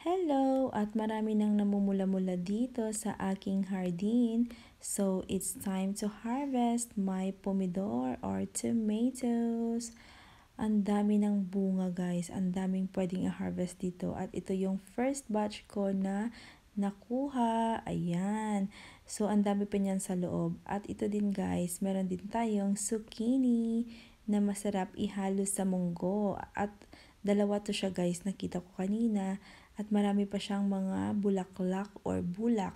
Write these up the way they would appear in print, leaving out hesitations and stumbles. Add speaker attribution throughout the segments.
Speaker 1: Hello! At marami nang namumula-mula dito sa aking hardin. So, it's time to harvest my pomidor or tomatoes. Ang dami ng bunga guys. Ang daming pwedeng i-harvest dito. At ito yung first batch ko na nakuha. Ayan. So, ang dami pa niyan sa loob. At ito din guys, meron din tayong zucchini na masarap ihalo sa munggo. At dalawa to siya guys, nakita ko kanina. At marami pa siyang mga bulaklak or bulak.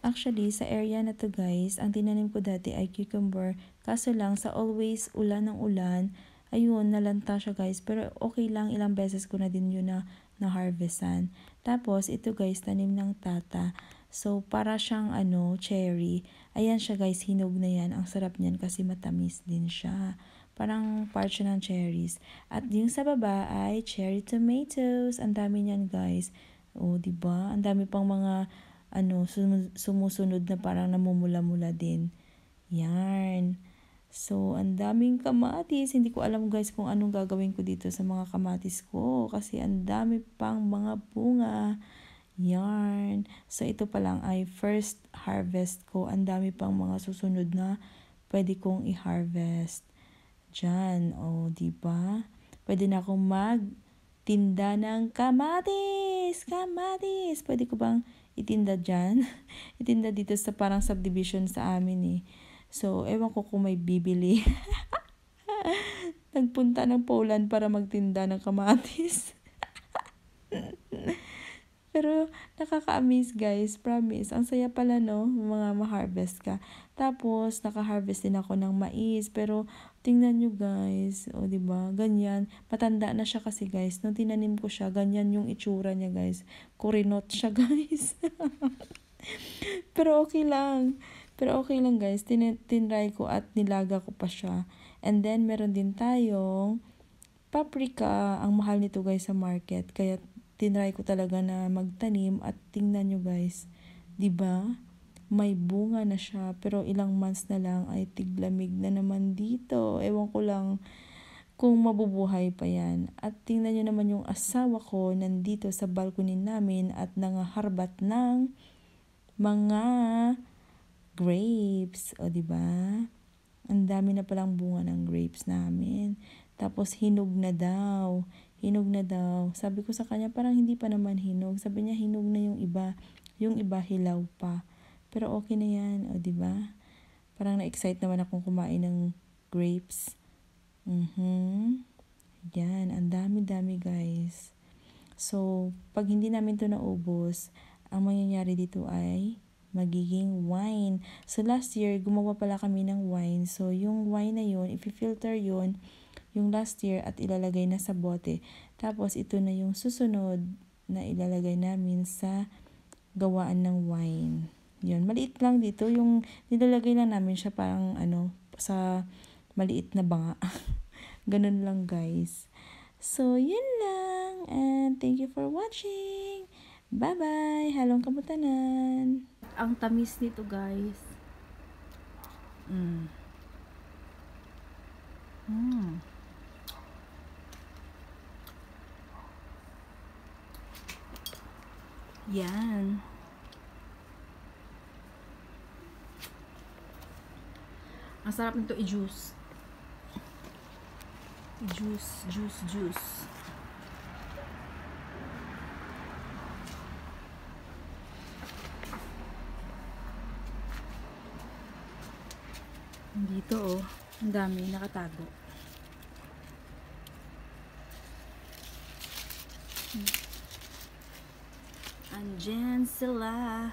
Speaker 1: Actually, sa area na to guys, ang tinanim ko dati ay cucumber. Kaso lang, sa always ulan ng ulan, ayun, nalanta siya guys. Pero okay lang, ilang beses ko na din yun na harvestan. Tapos, ito guys, tanim ng tata. So, para siyang cherry. Ayan siya guys, hinog na yan. Ang sarap niyan kasi matamis din siya. Parang part siya ng cherries. At yung sa baba ay cherry tomatoes. Ang dami niyan guys. O, diba? Ang dami pang mga sumusunod na parang namumula-mula din. Yan. So, ang daming kamatis. Hindi ko alam guys kung anong gagawin ko dito sa mga kamatis ko. Kasi ang dami pang mga bunga. Yarn. So, ito pa lang ay first harvest ko. Ang dami pang mga susunod na pwede kong i-harvest. Diyan. O, diba? Pwede na akong magtinda ng kamatis. Kamatis. Pwede ko bang itinda dyan? Itinda dito sa parang subdivision sa amin eh. So, ewan ko kung may bibili. Nagpunta ng Poland para magtinda ng kamatis. Pero nakaka-amaze guys, promise. Ang saya pala no, mga ma-harvest ka. Tapos naka-harvest din ako ng mais, pero tingnan nyo guys, o di ba? Ganyan, matanda na siya kasi guys. Nung tinanim ko siya, ganyan yung itsura niya guys. Kurinot siya guys. Pero okay lang. Pero okay lang guys, tinry ko at nilaga ko pa siya. And then meron din tayong paprika. Ang mahal nito guys sa market, kaya tinry ko talaga na magtanim at tingnan nyo guys, 'di ba? May bunga na siya pero ilang months na lang ay tiglamig na naman dito. Ewan ko lang kung mabubuhay pa yan. At tingnan nyo naman yung asawa ko nandito sa balcony namin at nangaharbat ng mga grapes. O 'di ba? Ang dami na palang bunga ng grapes namin. Tapos hinog na daw. Hinog na daw. Sabi ko sa kanya, parang hindi pa naman hinog. Sabi niya, hinog na yung iba. Yung iba, hilaw pa. Pero okay na yan. O, diba? Parang na-excite naman akong kumain ng grapes. Yan. Ang dami-dami, guys. So, pag hindi namin to naubos, ang mangyayari dito ay magiging wine. So, last year, gumawa pala kami ng wine. So, yung wine na yun, if i-filter yun, yung last year at ilalagay na sa bote. Tapos ito na yung susunod na ilalagay namin sa gawaan ng wine. Yun, maliit lang dito. Yung nilalagay lang namin siya parang sa maliit na banga. Ganun lang guys. So, yun lang. And thank you for watching. Bye-bye. Halong kabutanan. Ang tamis nito guys. Yan. Ang sarap nito i-juice. Juice. Dito oh, ang dami nakatago. Andyan sila.